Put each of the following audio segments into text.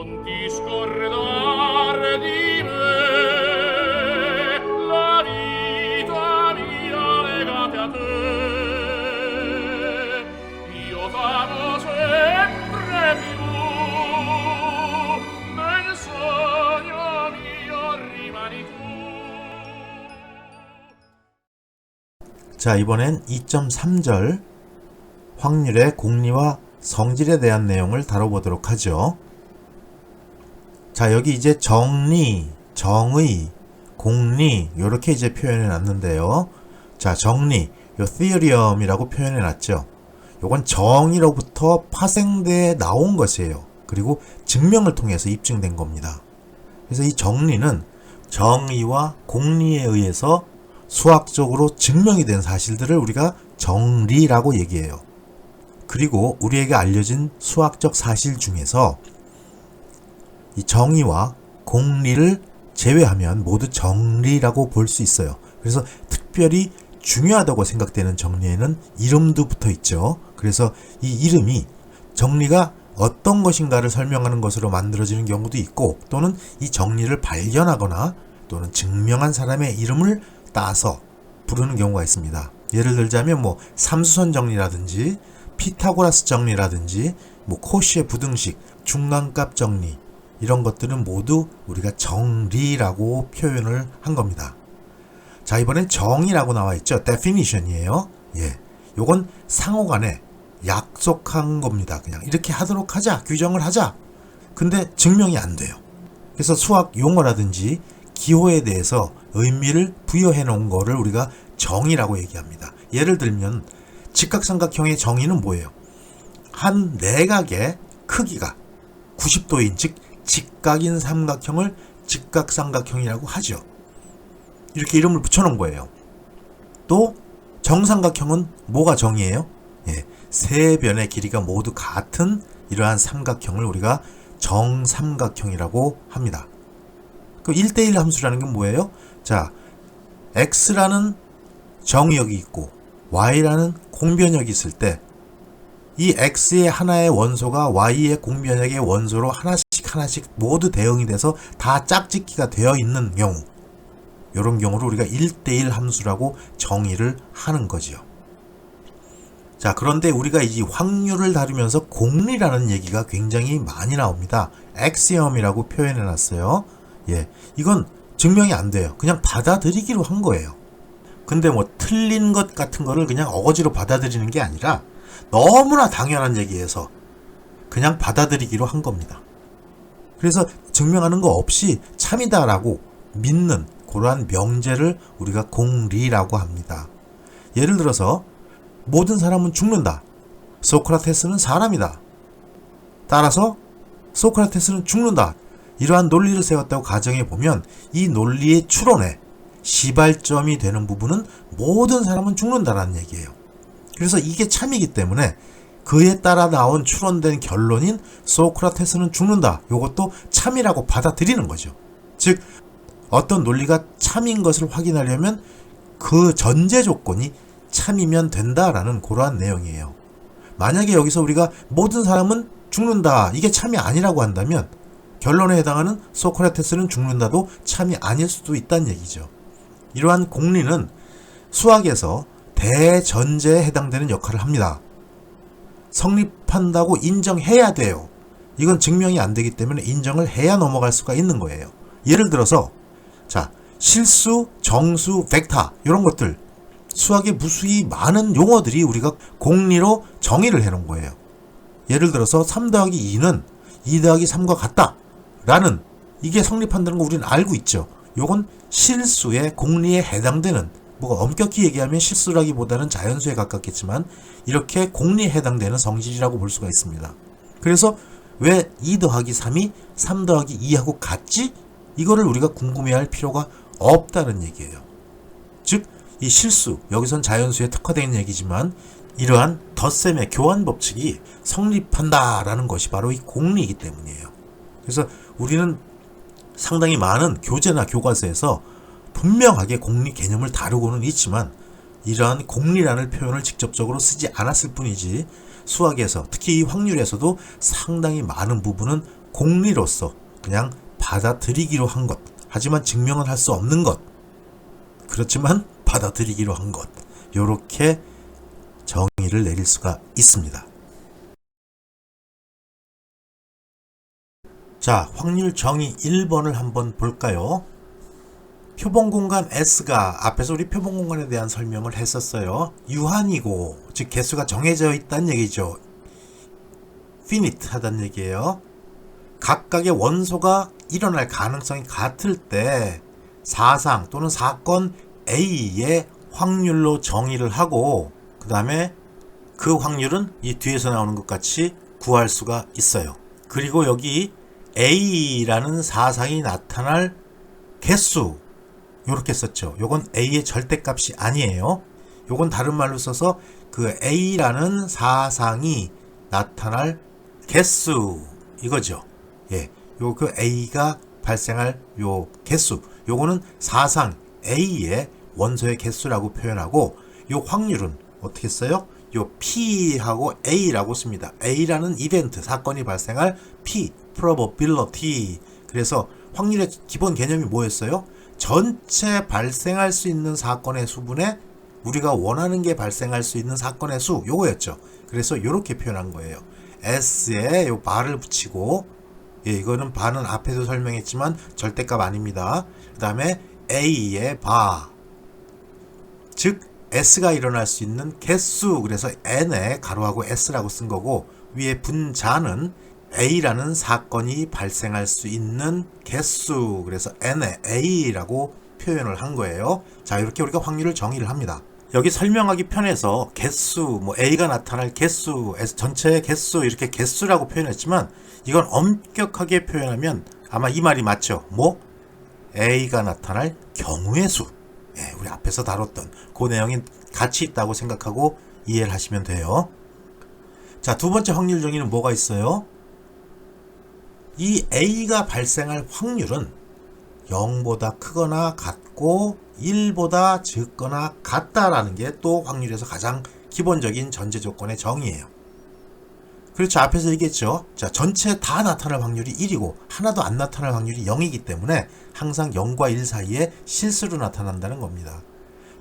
non ti scordar di me, la vita mia legate a te. Io t'amo sempre più, nel sogno mio rimani tu. 자, 이번엔 2.3절 확률의 공리와 성질에 대한 내용을 다뤄보도록 하죠. 자, 여기 이제 정리, 정의, 공리 이렇게 이제 표현해 놨는데요. 자, 정리, 요 theorem이라고 표현해 놨죠. 요건 정의로부터 파생돼 나온 것이에요. 그리고 증명을 통해서 입증된 겁니다. 그래서 이 정리는 정의와 공리에 의해서 수학적으로 증명이 된 사실들을 우리가 정리라고 얘기해요. 그리고 우리에게 알려진 수학적 사실 중에서 이 정의와 공리를 제외하면 모두 정리라고 볼 수 있어요. 그래서 특별히 중요하다고 생각되는 정리에는 이름도 붙어 있죠. 그래서 이 이름이 정리가 어떤 것인가를 설명하는 것으로 만들어지는 경우도 있고, 또는 이 정리를 발견하거나 또는 증명한 사람의 이름을 따서 부르는 경우가 있습니다. 예를 들자면 삼수선 정리라든지 피타고라스 정리라든지 코시의 부등식, 중간값 정리, 이런 것들은 모두 우리가 정리라고 표현을 한 겁니다. 자, 이번엔 정의라고 나와 있죠. definition이에요. 예, 요건 상호간에 약속한 겁니다. 그냥 이렇게 하도록 하자, 규정을 하자. 근데 증명이 안 돼요. 그래서 수학 용어라든지 기호에 대해서 의미를 부여해 놓은 거를 우리가 정의라고 얘기합니다. 예를 들면 직각삼각형의 정의는 뭐예요? 한 내각의 크기가 90도인, 즉 직각인 삼각형을 직각삼각형이라고 하죠. 이렇게 이름을 붙여놓은 거예요. 또 정삼각형은 뭐가 정의예요? 예, 세 변의 길이가 모두 같은 이러한 삼각형을 우리가 정삼각형이라고 합니다. 그 1대1 함수라는 게 뭐예요? 자, x라는 정의역이 있고 y라는 공변역이 있을 때 이 x의 하나의 원소가 y의 공변역의 원소로 하나씩 모두 대응이 돼서 다 짝짓기가 되어 있는 경우, 이런 경우를 우리가 1대1 함수라고 정의를 하는 거지요. 자, 그런데 우리가 이 확률을 다루면서 공리라는 얘기가 굉장히 많이 나옵니다. 엑시엄이라고 표현해 놨어요. 예, 이건 증명이 안 돼요. 그냥 받아들이기로 한 거예요. 근데 틀린 것 같은 거를 그냥 어거지로 받아들이는 게 아니라 너무나 당연한 얘기에서 그냥 받아들이기로 한 겁니다. 그래서 증명하는 거 없이 참이다라고 믿는 그러한 명제를 우리가 공리라고 합니다. 예를 들어서 모든 사람은 죽는다. 소크라테스는 사람이다. 따라서 소크라테스는 죽는다. 이러한 논리를 세웠다고 가정해 보면 이 논리의 추론에 시발점이 되는 부분은 모든 사람은 죽는다라는 얘기예요. 그래서 이게 참이기 때문에 그에 따라 나온 추론된 결론인 소크라테스는 죽는다, 이것도 참이라고 받아들이는 거죠. 즉 어떤 논리가 참인 것을 확인하려면 그 전제 조건이 참이면 된다라는 그러한 내용이에요. 만약에 여기서 우리가 모든 사람은 죽는다, 이게 참이 아니라고 한다면 결론에 해당하는 소크라테스는 죽는다도 참이 아닐 수도 있다는 얘기죠. 이러한 공리는 수학에서 대전제에 해당되는 역할을 합니다. 성립한다고 인정해야 돼요. 이건 증명이 안 되기 때문에 인정을 해야 넘어갈 수가 있는 거예요. 예를 들어서 자, 실수, 정수, 벡터 이런 것들, 수학에 무수히 많은 용어들이 우리가 공리로 정의를 해놓은 거예요. 예를 들어서 3 더하기 2는 2 더하기 3과 같다 라는, 이게 성립한다는 거 우리는 알고 있죠. 요건 실수의 공리에 해당되는, 엄격히 얘기하면 실수라기보다는 자연수에 가깝겠지만 이렇게 공리에 해당되는 성질이라고 볼 수가 있습니다. 그래서 왜 2 더하기 3이 3 더하기 2하고 같지? 이거를 우리가 궁금해할 필요가 없다는 얘기예요. 즉 이 실수, 여기선 자연수에 특화된 얘기지만 이러한 덧셈의 교환 법칙이 성립한다라는 것이 바로 이 공리이기 때문이에요. 그래서 우리는 상당히 많은 교재나 교과서에서 분명하게 공리 개념을 다루고는 있지만 이러한 공리라는 표현을 직접적으로 쓰지 않았을 뿐이지 수학에서, 특히 이 확률에서도 상당히 많은 부분은 공리로서 그냥 받아들이기로 한 것. 하지만 증명은 할 수 없는 것. 그렇지만 받아들이기로 한 것. 요렇게 정의를 내릴 수가 있습니다. 자, 확률 정의 1번을 한번 볼까요? 표본 공간 S가 앞에서 우리 표본 공간에 대한 설명을 했었어요. 유한이고, 즉 개수가 정해져 있다는 얘기죠. finite 하다는 얘기예요. 각각의 원소가 일어날 가능성이 같을 때 사상 또는 사건 A의 확률로 정의를 하고 그 다음에 그 확률은 이 뒤에서 나오는 것 같이 구할 수가 있어요. 그리고 여기 A라는 사상이 나타날 개수 요렇게 썼죠. 요건 A의 절대값이 아니에요. 요건 다른 말로 써서 그 A라는 사상이 나타날 개수 이거죠. 예, 요 그 A가 발생할 요 개수 요거는 사상 A의 원소의 개수라고 표현하고 요 확률은 어떻게 써요? 요 P하고 A라고 씁니다. A라는 이벤트, 사건이 발생할 P, probability. 그래서 확률의 기본 개념이 뭐였어요? 전체 발생할 수 있는 사건의 수분에 우리가 원하는 게 발생할 수 있는 사건의 수 요거였죠. 그래서 요렇게 표현한 거예요. S에 요 바를 붙이고 예, 이거는 바는 앞에서 설명했지만 절대값 아닙니다. 그 다음에 A의 바 즉 S가 일어날 수 있는 개수 그래서 N에 가로하고 S라고 쓴 거고 위에 분자는 A라는 사건이 발생할 수 있는 개수 그래서 N에 A라고 표현을 한 거예요. 자 이렇게 우리가 확률을 정의를 합니다. 여기 설명하기 편해서 개수 뭐 A가 나타날 개수 S 전체의 개수 이렇게 개수라고 표현했지만 이건 엄격하게 표현하면 아마 이 말이 맞죠. 뭐 A가 나타날 경우의 수 예, 우리 앞에서 다뤘던 그 내용이 같이 있다고 생각하고 이해를 하시면 돼요. 자, 두 번째 확률 정의는 뭐가 있어요? 이 A가 발생할 확률은 0보다 크거나 같고 1보다 적거나 같다라는 게 또 확률에서 가장 기본적인 전제 조건의 정의예요. 그렇죠. 앞에서 얘기했죠. 자, 전체 다 나타날 확률이 1이고 하나도 안 나타날 확률이 0이기 때문에 항상 0과 1 사이에 실수로 나타난다는 겁니다.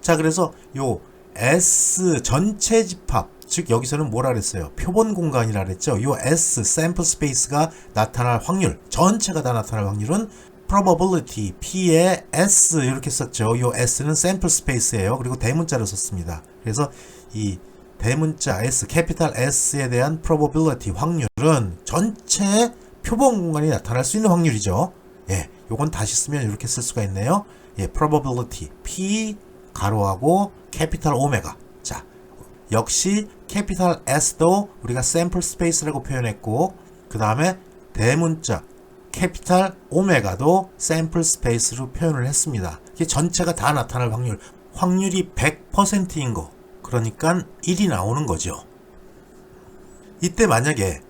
자, 그래서 요 S 전체 집합, 즉 여기서는 뭐라 그랬어요? 표본 공간이라 그랬죠. 요 S sample space가 나타날 확률, 전체가 다 나타날 확률은 probability P의 S 이렇게 썼죠. 요 S는 sample space예요. 그리고 대문자로 썼습니다. 그래서 이 대문자 S, 캐피탈 S에 대한 probability 확률은 전체 표본 공간이 나타날 수 있는 확률이죠. 예, 요건 다시 쓰면 이렇게 쓸 수가 있네요. 예, probability P 가로하고 캐피탈 오메가. 자, 역시 캐피탈 S도 우리가 sample space라고 표현했고 그 다음에 대문자 캐피탈 오메가도 sample space로 표현을 했습니다. 이게 전체가 다 나타날 확률, 확률이 100%인 거. 그러니까 1이 나오는 거죠. 이때 만약에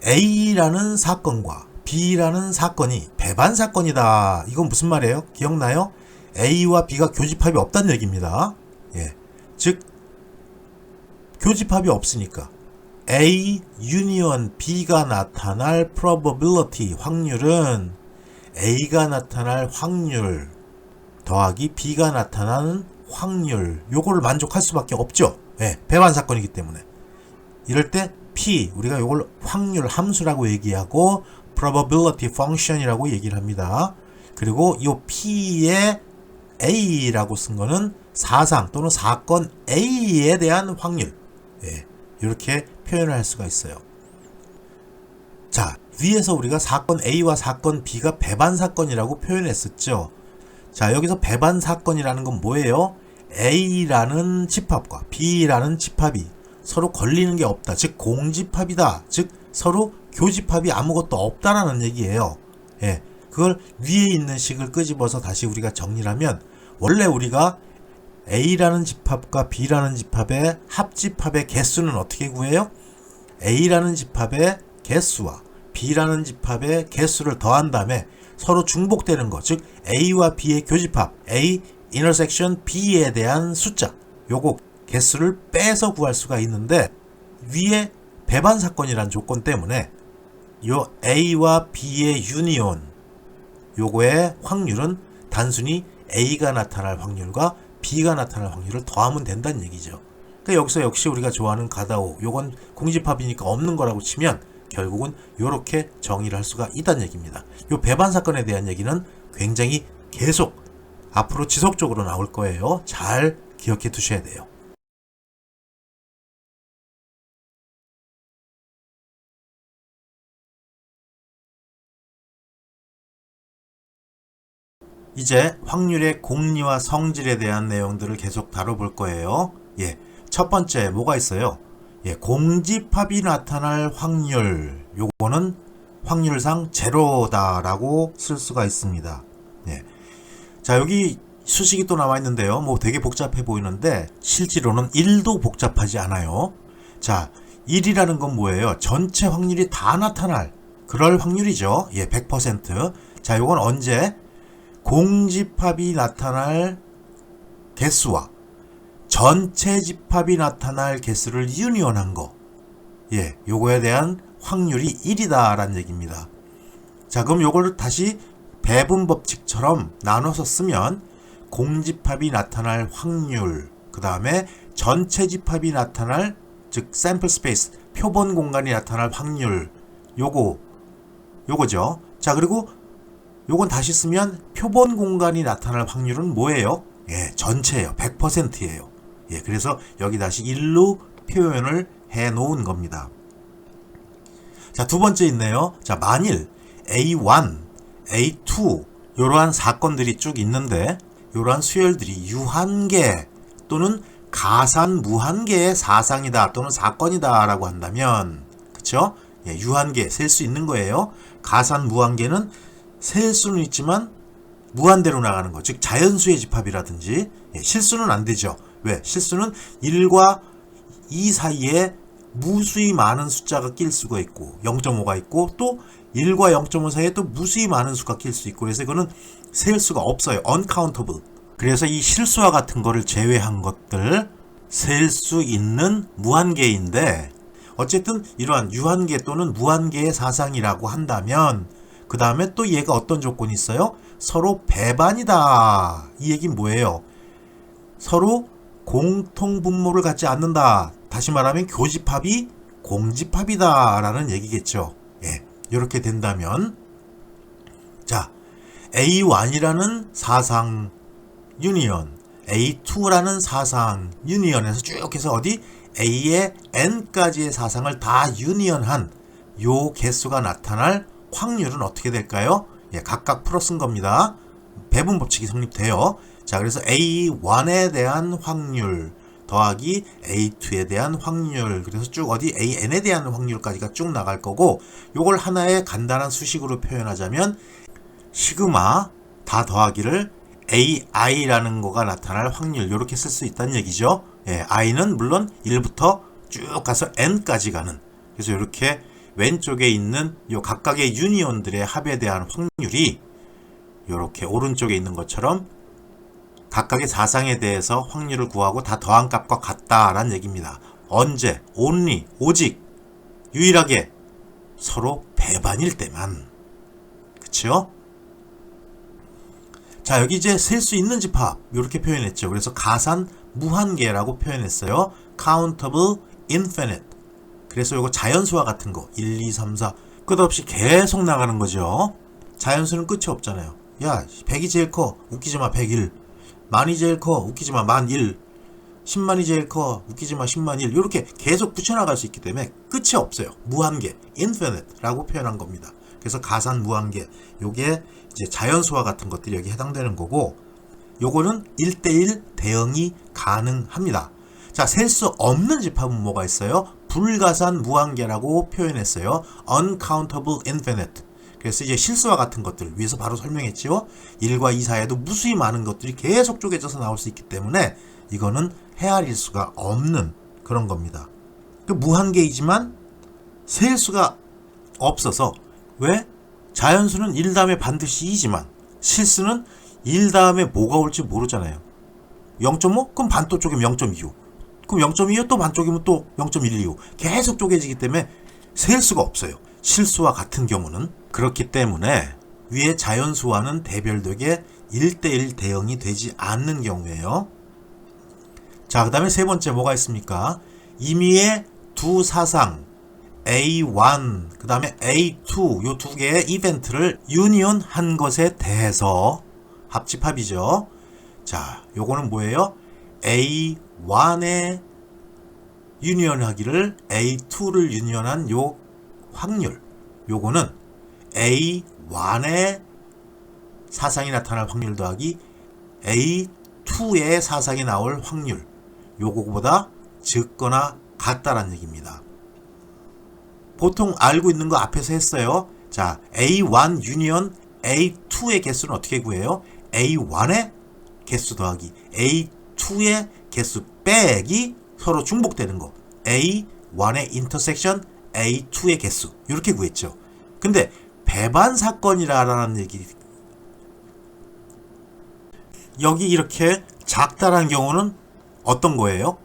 A라는 사건과 B라는 사건이 배반 사건이다. 이건 무슨 말이에요? 기억나요? A와 B가 교집합이 없다는 얘기입니다. 예. 즉 교집합이 없으니까 A 유니언 B가 나타날 probability 확률은 A가 나타날 확률 더하기 B가 나타나는 확률 요거를 만족할 수밖에 없죠. 예, 배반 사건이기 때문에 이럴 때 P 우리가 요걸 확률 함수라고 얘기하고 probability function이라고 얘기를 합니다. 그리고 요 P의 A라고 쓴 거는 사상 또는 사건 A에 대한 확률 예, 이렇게 표현을 할 수가 있어요. 자, 위에서 우리가 사건 A와 사건 B가 배반 사건이라고 표현했었죠. 자, 여기서 배반 사건이라는 건 뭐예요? A라는 집합과 B라는 집합이 서로 걸리는 게 없다. 즉 공집합이다. 즉 서로 교집합이 아무것도 없다라는 얘기예요. 예, 그걸 위에 있는 식을 끄집어서 다시 우리가 정리를 하면 원래 우리가 A라는 집합과 B라는 집합의 합집합의 개수는 어떻게 구해요? A라는 집합의 개수와 B라는 집합의 개수를 더한 다음에 서로 중복되는 것, 즉 A와 B의 교집합, A intersection B에 대한 숫자, 요거 개수를 빼서 구할 수가 있는데 위에 배반 사건이란 조건 때문에 요 A와 B의 유니온, 요거의 확률은 단순히 A가 나타날 확률과 B가 나타날 확률을 더하면 된다는 얘기죠. 그러니까 여기서 역시 우리가 좋아하는 가다오, 요건 공집합이니까 없는 거라고 치면 결국은 요렇게 정의를 할 수가 있다는 얘기입니다. 요 배반 사건에 대한 얘기는 굉장히 계속 앞으로 지속적으로 나올 거예요. 잘 기억해 두셔야 돼요. 이제 확률의 공리와 성질에 대한 내용들을 계속 다뤄볼 거예요. 첫 번째 뭐가 있어요? 공집합이 나타날 확률, 요거는 확률상 제로다라고 쓸 수가 있습니다. 자, 여기 수식이 또 나와 있는데요. 뭐 되게 복잡해 보이는데 실제로는 1도 복잡하지 않아요. 자, 1이라는 건 뭐예요? 전체 확률이 다 나타날 그럴 확률이죠. 100%. 자, 요건 언제? 공집합이 나타날 개수와 전체 집합이 나타날 개수를 유니온한 거. 요거에 대한 확률이 1이다 라는 얘기입니다. 자, 그럼 요걸 다시 배분 법칙처럼 나눠서 쓰면 공집합이 나타날 확률, 그 다음에 전체 집합이 나타날, 즉 샘플 스페이스, 표본 공간이 나타날 확률, 요거죠. 자, 그리고 요건 다시 쓰면 표본 공간이 나타날 확률은 뭐예요? 전체예요. 100%예요. 그래서 여기 다시 1로 표현을 해 놓은 겁니다. 자, 두 번째 있네요. 자, 만일 A1, A2 이러한 사건들이 쭉 있는데 이러한 수열들이 유한계 또는 가산 무한계의 사상이다 또는 사건이다 라고 한다면, 그쵸? 유한계 셀 수 있는 거예요. 가산 무한계는 셀 수는 있지만 무한대로 나가는 거, 즉 자연수의 집합이라든지. 실수는 안 되죠. 왜? 실수는 1과 2 사이에 무수히 많은 숫자가 낄 수가 있고 0.5가 있고 또 1과 0.5 사이에 또 무수히 많은 수가 낄 수 있고, 그래서 이거는 셀 수가 없어요. uncountable. 그래서 이 실수와 같은 거를 제외한 것들 셀 수 있는 무한계인데, 어쨌든 이러한 유한계 또는 무한계의 사상이라고 한다면 그 다음에 또 얘가 어떤 조건이 있어요? 서로 배반이다. 이 얘기는 뭐예요? 서로 공통 분모를 갖지 않는다. 다시 말하면 교집합이 공집합이다 라는 얘기겠죠. 이렇게 된다면, 자, A1이라는 사상 유니언, A2라는 사상 유니언에서 쭉 해서 어디 A의 N까지의 사상을 다 유니언한 요 개수가 나타날 확률은 어떻게 될까요? 각각 풀어 쓴 겁니다. 배분 법칙이 성립돼요. 자, 그래서 A1에 대한 확률 더하기 A2에 대한 확률, 그래서 쭉 어디 AN에 대한 확률까지가 쭉 나갈 거고, 요걸 하나의 간단한 수식으로 표현하자면 시그마 다 더하기를 AI라는 거가 나타날 확률, 이렇게 쓸 수 있다는 얘기죠. I는 물론 1부터 쭉 가서 N까지 가는, 그래서 이렇게 왼쪽에 있는 요 각각의 유니온들의 합에 대한 확률이 이렇게 오른쪽에 있는 것처럼 각각의 사상에 대해서 확률을 구하고 다 더한 값과 같다라는 얘기입니다. 언제? only, 오직, 유일하게 서로 배반일 때만. 그쵸? 자, 여기 이제 셀 수 있는 집합 이렇게 표현했죠. 그래서 가산 무한계라고 표현했어요. countable infinite. 그래서 이거 자연수와 같은 거 1, 2, 3, 4 끝없이 계속 나가는 거죠. 자연수는 끝이 없잖아요. 야, 100이 제일 커. 웃기지 마. 101. 만이 제일 커. 웃기지 마. 1001. 10만이 제일 커. 웃기지 마. 10만 1. 이렇게 계속 붙여나갈 수 있기 때문에 끝이 없어요. 무한계, infinite라고 표현한 겁니다. 그래서 가산 무한계, 요게 이제 자연수와 같은 것들이 여기 해당되는 거고, 요거는 1대1 대응이 가능합니다. 자, 셀 수 없는 집합은 뭐가 있어요? 불가산 무한계라고 표현했어요. uncountable infinite. 그래서 이제 실수와 같은 것들 위에서 바로 설명했지요. 1과 2 사이에도 무수히 많은 것들이 계속 쪼개져서 나올 수 있기 때문에 이거는 헤아릴 수가 없는 그런 겁니다. 그 무한계이지만 셀 수가 없어서, 왜? 자연수는 1 다음에 반드시 2지만 실수는 1 다음에 뭐가 올지 모르잖아요. 0.5? 그럼 반또 쪼개면 0.25. 그럼 0.25 또 반 쪼개면 또 0.125. 계속 쪼개지기 때문에 셀 수가 없어요. 실수와 같은 경우는. 그렇기 때문에 위의 자연수와는 대별되게 1대1 대응이 되지 않는 경우예요. 자, 그 다음에 세 번째 뭐가 있습니까? 임의의 두 사상 A1, 그 다음에 A2 요 두 개의 이벤트를 유니온한 것에 대해서 합집합이죠. 자, 요거는 뭐예요? A1의 유니온하기를 A2를 유니온한 요 확률, 요거는 A1의 사상이 나타날 확률 더하기 A2의 사상이 나올 확률, 요거보다 적거나 같다라는 얘기입니다. 보통 알고 있는 거 앞에서 했어요. 자, A1 유니온 A2의 개수는 어떻게 구해요? A1의 개수 더하기 A2의 개수 빼기 서로 중복되는 거. A1의 인터섹션 A2의 개수. 이렇게 구했죠. 근데 배반 사건이라는 얘기. 여기 이렇게 작다라는 경우는 어떤 거예요?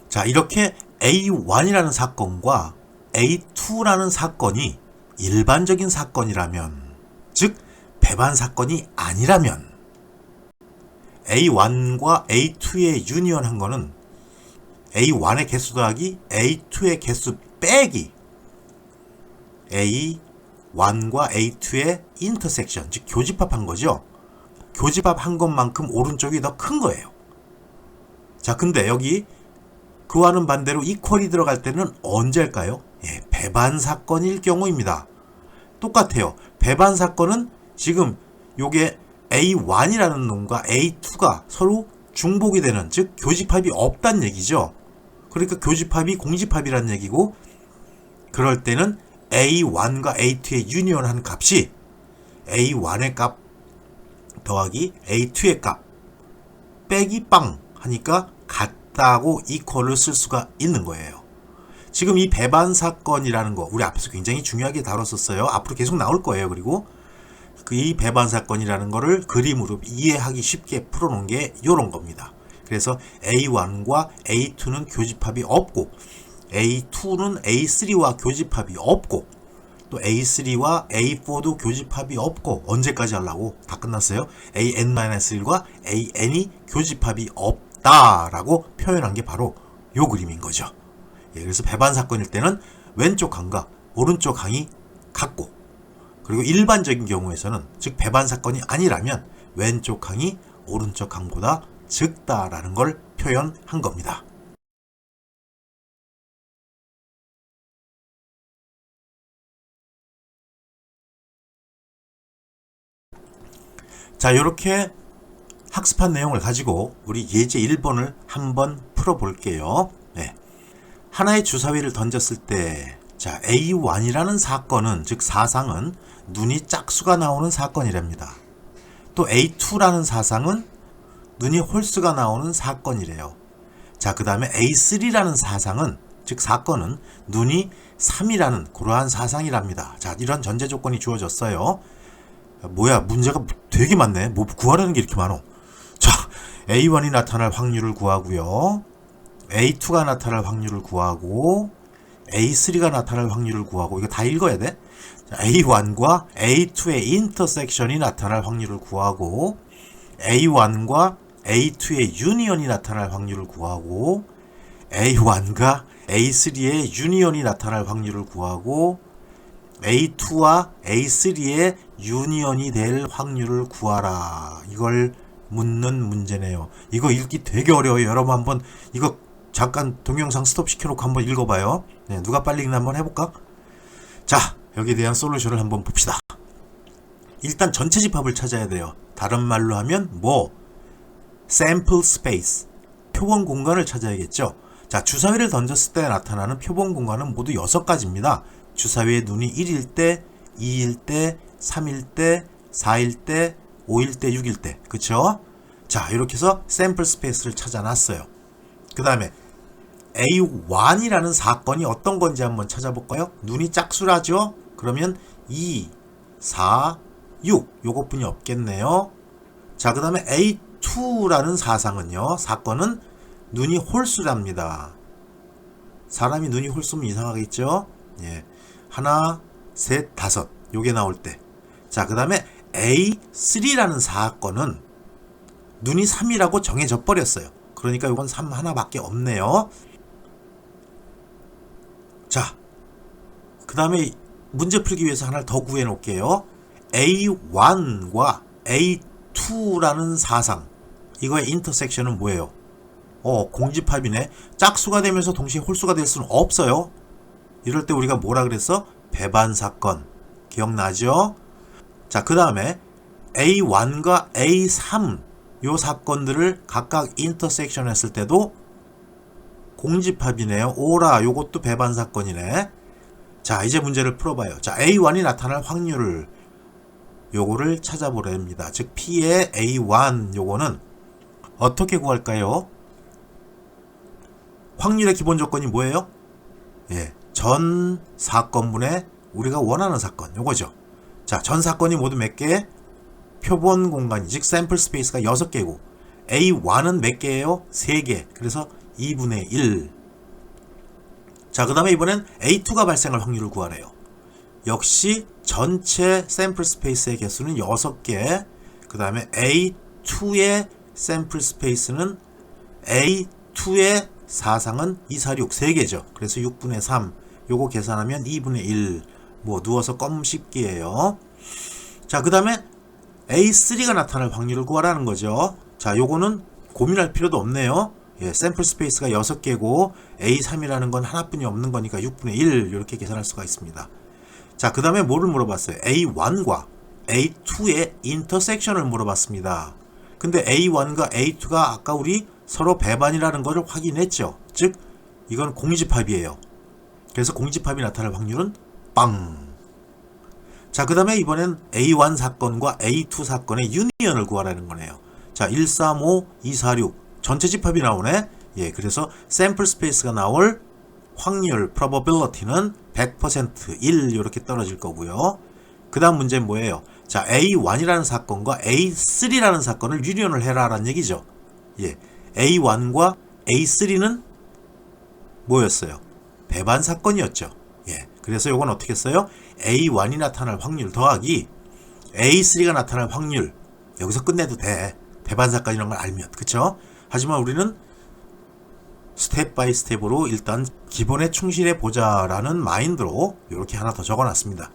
자, 이렇게 A1이라는 사건과 A2라는 사건이 일반적인 사건이라면, 즉 배반 사건이 아니라면 A1과 A2의 유니온한 거는 A1의 개수 더하기 A2의 개수 빼기 A1과 A2의 인터섹션, 즉 교집합한 거죠. 교집합한 것만큼 오른쪽이 더 큰 거예요. 자, 근데 여기 그와는 반대로 이퀄이 들어갈 때는 언제일까요? 예, 배반 사건일 경우입니다. 똑같아요. 배반 사건은 지금 요게 A1이라는 놈과 A2가 서로 중복이 되는, 즉 교집합이 없다는 얘기죠. 그러니까 교집합이 공집합이라는 얘기고, 그럴 때는 A1과 A2의 유니온한 값이 A1의 값 더하기 A2의 값 빼기 빵 하니까 같다고 이퀄을 쓸 수가 있는 거예요. 지금 이 배반 사건이라는 거 우리 앞에서 굉장히 중요하게 다뤘었어요. 앞으로 계속 나올 거예요. 그리고 이 배반 사건이라는 거를 그림으로 이해하기 쉽게 풀어놓은 게 이런 겁니다. 그래서 A1과 A2는 교집합이 없고, A2는 A3와 교집합이 없고, 또 A3와 A4도 교집합이 없고, 언제까지 하려고? 다 끝났어요. AN-1과 AN이 교집합이 없다라고 표현한 게 바로 요 그림인 거죠. 예, 그래서 배반 사건일 때는 왼쪽 항과 오른쪽 항이 같고, 그리고 일반적인 경우에서는, 즉 배반 사건이 아니라면 왼쪽 항이 오른쪽 항보다 적다라는 걸 표현한 겁니다. 자, 이렇게 학습한 내용을 가지고 우리 예제 1번을 한번 풀어볼게요. 네. 하나의 주사위를 던졌을 때, 자, A1이라는 사건은, 즉 사상은 눈이 짝수가 나오는 사건이랍니다. 또 A2라는 사상은 눈이 홀수가 나오는 사건이래요. 자, 그 다음에 A3라는 사상은, 즉 사건은 눈이 3이라는 그러한 사상이랍니다. 자, 이런 전제 조건이 주어졌어요. 뭐야, 문제가 되게 많네. 뭐 구하라는 게 이렇게 많어. 자, A1이 나타날 확률을 구하고요, A2가 나타날 확률을 구하고, A3가 나타날 확률을 구하고, 이거 다 읽어야 돼. 자, A1과 A2의 인터섹션이 나타날 확률을 구하고, A1과 A2의 유니온이 나타날 확률을 구하고, A1과 A3의 유니온이 나타날 확률을 구하고, A2와 A3의 유니온이 될 확률을 구하라. 이걸 묻는 문제네요. 이거 읽기 되게 어려워요. 여러분 한번 이거 잠깐 동영상 스톱 시켜놓고 한번 읽어봐요. 네, 누가 빨리 읽나 한번 해볼까? 자, 여기에 대한 솔루션을 한번 봅시다. 일단 전체 집합을 찾아야 돼요. 다른 말로 하면 뭐? 샘플 스페이스, 표본 공간을 찾아야겠죠. 자, 주사위를 던졌을 때 나타나는 표본 공간은 모두 6가지입니다. 주사위의 눈이 1일 때, 2일 때, 3일 때, 4일 때, 5일 때, 6일 때. 그쵸? 자, 이렇게 해서 샘플 스페이스를 찾아놨어요. 그 다음에 A1이라는 사건이 어떤 건지 한번 찾아볼까요? 눈이 짝수라죠? 그러면 2, 4, 6 요것뿐이 없겠네요. 자, 그 다음에 A2라는 사상은요, 사건은 눈이 홀수랍니다. 사람이 눈이 홀수면 이상하겠죠? 예. 하나, 셋, 다섯. 요게 나올 때. 자, 그 다음에 A3라는 사건은 눈이 3이라고 정해져 버렸어요. 그러니까 요건 3 하나밖에 없네요. 자, 그 다음에 문제 풀기 위해서 하나를 더 구해 놓을게요. A1과 A2라는 사상. 이거의 인터섹션은 뭐예요? 공집합이네. 짝수가 되면서 동시에 홀수가 될 수는 없어요. 이럴 때 우리가 뭐라 그랬어? 배반 사건. 기억나죠? 자, 그 다음에 A1과 A3 요 사건들을 각각 인터섹션 했을 때도 공집합이네요. 오라, 요것도 배반 사건이네. 자, 이제 문제를 풀어봐요. 자, A1이 나타날 확률을 요거를 찾아보랍니다. 즉 P의 A1 요거는 어떻게 구할까요? 확률의 기본 조건이 뭐예요? 예, 전 사건분의 우리가 원하는 사건 요거죠. 자, 전 사건이 모두 몇 개? 표본 공간이 즉 샘플 스페이스가 6개고 A1은 몇 개예요? 3개. 그래서 2분의 1. 자, 그 다음에 이번엔 A2가 발생할 확률을 구하래요. 역시 전체 샘플 스페이스의 개수는 6개. 그 다음에 A2의 샘플 스페이스는 A2의 사상은 2, 4, 6 3개죠. 그래서 6분의 3. 요거 계산하면 2분의 1. 뭐 누워서 껌 씹기예요. 자, 그 다음에 A3가 나타날 확률을 구하라는 거죠. 자, 요거는 고민할 필요도 없네요. 예, 샘플 스페이스가 6개고 A3이라는 건 하나뿐이 없는 거니까 6분의 1 이렇게 계산할 수가 있습니다. 자, 그 다음에 뭐를 물어봤어요? A1과 A2의 인터섹션을 물어봤습니다. 근데 A1과 A2가 아까 우리 서로 배반이라는 것을 확인했죠. 즉 이건 공집합이에요. 그래서 공집합이 나타날 확률은 빵. 자, 그 다음에 이번엔 A1 사건과 A2 사건의 유니언을 구하라는 거네요. 자, 1, 3, 5, 2, 4, 6 전체 집합이 나오네. 예, 그래서 샘플 스페이스가 나올 확률 probability는 100% 1 이렇게 떨어질 거고요. 그 다음 문제는 뭐예요? 자, A1이라는 사건과 A3라는 사건을 유니언을 해라 라는 얘기죠. 예, A1과 A3는 뭐였어요? 배반 사건이었죠. 예, 그래서 이건 어떻게 써요? A1이 나타날 확률 더하기 A3가 나타날 확률. 여기서 끝내도 돼. 배반 사건이라는 걸 알면. 그쵸? 하지만 우리는 스텝 바이 스텝으로 일단 기본에 충실해 보자라는 마인드로 이렇게 하나 더 적어놨습니다.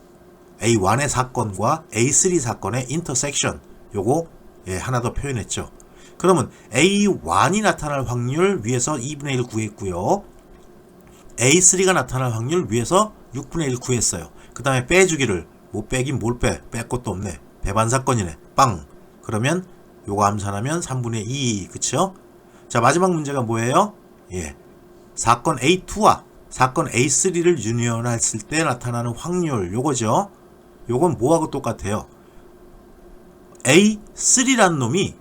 A1의 사건과 A3 사건의 인터섹션 요거 하나 더 표현했죠. 그러면 A1이 나타날 확률 위에서 2분의 1 구했고요. A3가 나타날 확률 위에서 6분의 1 구했어요. 그 다음에 빼주기를 못 빼긴 뭘 빼? 뺄 것도 없네. 배반 사건이네. 빵. 그러면 요거 암산하면 3분의 2 그쵸? 자, 마지막 문제가 뭐예요? 예, 사건 A2와 사건 A3를 유니언했을 때 나타나는 확률 요거죠. 요건 뭐하고 똑같아요? A3라는 놈이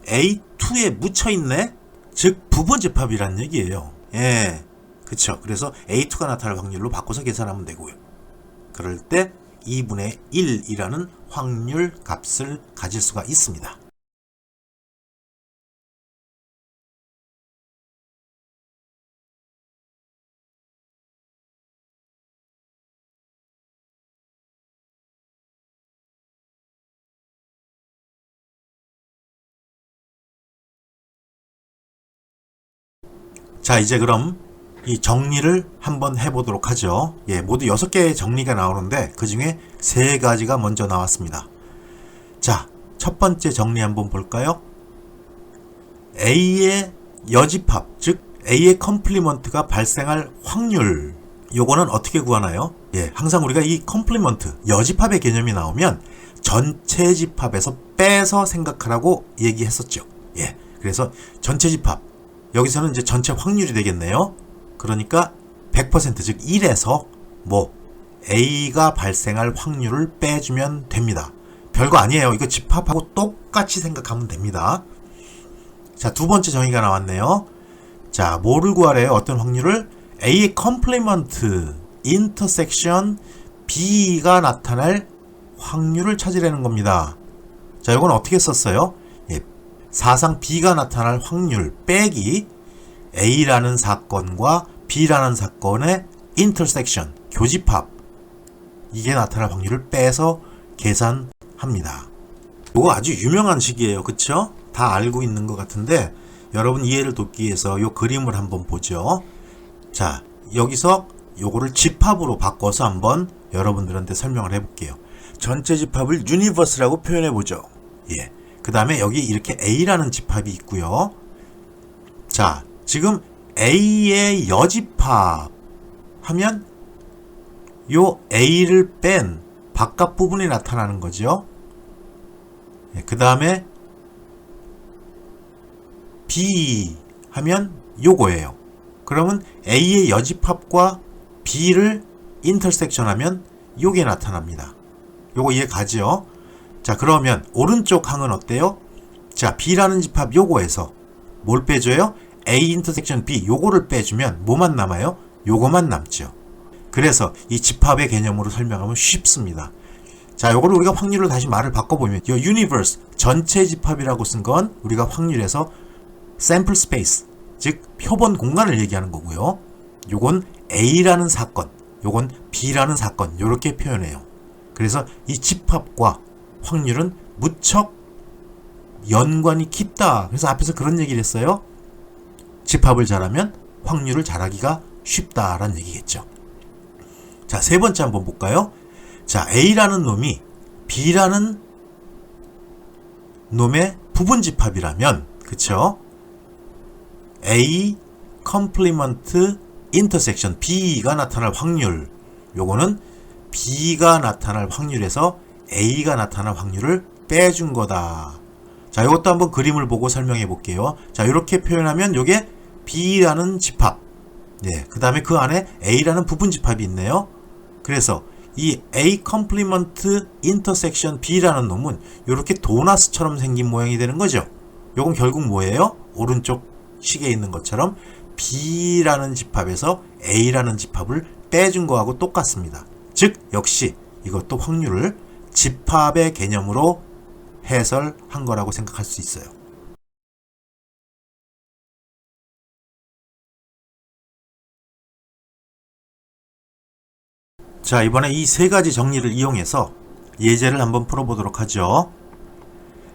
A2에 묻혀있네? 즉 부분집합이라는 얘기예요. 예, 그쵸. 그래서 A2가 나타날 확률로 바꿔서 계산하면 되고요. 그럴 때 2분의 1이라는 확률 값을 가질 수가 있습니다. 자, 이제 그럼 이 정리를 한번 해보도록 하죠. 예, 모두 6개의 정리가 나오는데 그 중에 3가지가 먼저 나왔습니다. 자, 첫 번째 정리 한번 볼까요? A의 여집합, 즉 A의 컴플리먼트가 발생할 확률 요거는 어떻게 구하나요? 예, 항상 우리가 이 컴플리먼트, 여집합의 개념이 나오면 전체 집합에서 빼서 생각하라고 얘기했었죠. 예, 그래서 전체 집합 여기서는 이제 전체 확률이 되겠네요. 그러니까 100% 즉 1에서 뭐 A가 발생할 확률을 빼주면 됩니다. 별거 아니에요. 이거 집합하고 똑같이 생각하면 됩니다. 자, 두 번째 정의가 나왔네요. 자, 뭐를 구하래요? 어떤 확률을? A의 컴플리먼트 인터섹션 B가 나타날 확률을 찾으려는 겁니다. 자, 이건 어떻게 썼어요? 예, 사상 B가 나타날 확률 빼기 A라는 사건과 B라는 사건의 인터섹션, 교집합 이게 나타날 확률을 빼서 계산합니다. 이거 아주 유명한 식이에요. 그쵸? 다 알고 있는 것 같은데 여러분 이해를 돕기 위해서 이 그림을 한번 보죠. 자, 여기서 요거를 집합으로 바꿔서 한번 여러분들한테 설명을 해볼게요. 전체 집합을 유니버스라고 표현해 보죠. 예. 그 다음에 여기 이렇게 A라는 집합이 있고요. 자, 지금 A의 여집합 하면 요 A를 뺀 바깥 부분이 나타나는 거죠. 예, 그 다음에 B 하면 요거예요. 그러면 A의 여집합과 B를 인터섹션 하면 요게 나타납니다. 요거 이해 가죠? 자, 그러면 오른쪽 항은 어때요? 자, B라는 집합 요거에서 뭘 빼줘요? A 인터섹션 B 요거를 빼주면 뭐만 남아요? 요거만 남죠. 그래서 이 집합의 개념으로 설명하면 쉽습니다. 자, 요거를 우리가 확률로 다시 말을 바꿔보면 요 유니버스 전체 집합이라고 쓴 건 우리가 확률에서 샘플 스페이스, 즉 표본 공간을 얘기하는 거고요. 요건 A라는 사건, 요건 B라는 사건, 요렇게 표현해요. 그래서 이 집합과 확률은 무척 연관이 깊다. 그래서 앞에서 그런 얘기를 했어요. 집합을 잘하면 확률을 잘하기가 쉽다라는 얘기겠죠. 자, 세 번째 한번 볼까요? 자, A라는 놈이 B라는 놈의 부분 집합이라면, 그쵸? A 컴플리먼트 인터섹션 B가 나타날 확률, 요거는 B가 나타날 확률에서 A가 나타날 확률을 빼준 거다. 자, 이것도 한번 그림을 보고 설명해 볼게요. 자, 이렇게 표현하면 요게 B라는 집합, 네, 그 다음에 그 안에 A라는 부분 집합이 있네요. 그래서 이 A 컴플리먼트 인터섹션 B라는 놈은 이렇게 도나스처럼 생긴 모양이 되는 거죠. 요건 결국 뭐예요? 오른쪽 식에 있는 것처럼 B라는 집합에서 A라는 집합을 빼준 거하고 똑같습니다. 즉 역시 이것도 확률을 집합의 개념으로 해설한 거라고 생각할 수 있어요. 자, 이번에 이 세 가지 정리를 이용해서 예제를 한번 풀어보도록 하죠.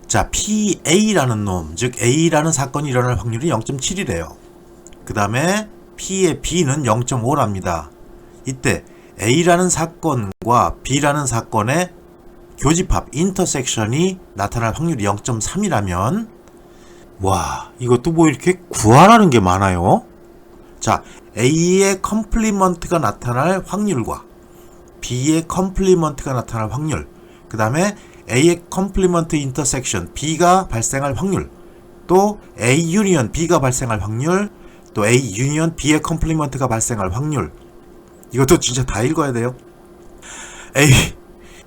자, PA라는 놈, 즉 A라는 사건이 일어날 확률이 0.7이래요. 그 다음에 P의 B는 0.5랍니다. 이때 A라는 사건과 B라는 사건의 교집합, 인터섹션이 나타날 확률이 0.3이라면 와, 이것도 뭐 이렇게 구하라는 게 많아요. 자, A의 컴플리먼트가 나타날 확률과 B의 컴플리먼트가 나타날 확률, 그 다음에 A의 컴플리먼트 인터섹션 B가 발생할 확률, 또 A 유니언 B가 발생할 확률, 또 A 유니언 B의 컴플리먼트가 발생할 확률. 이것도 진짜 다 읽어야 돼요.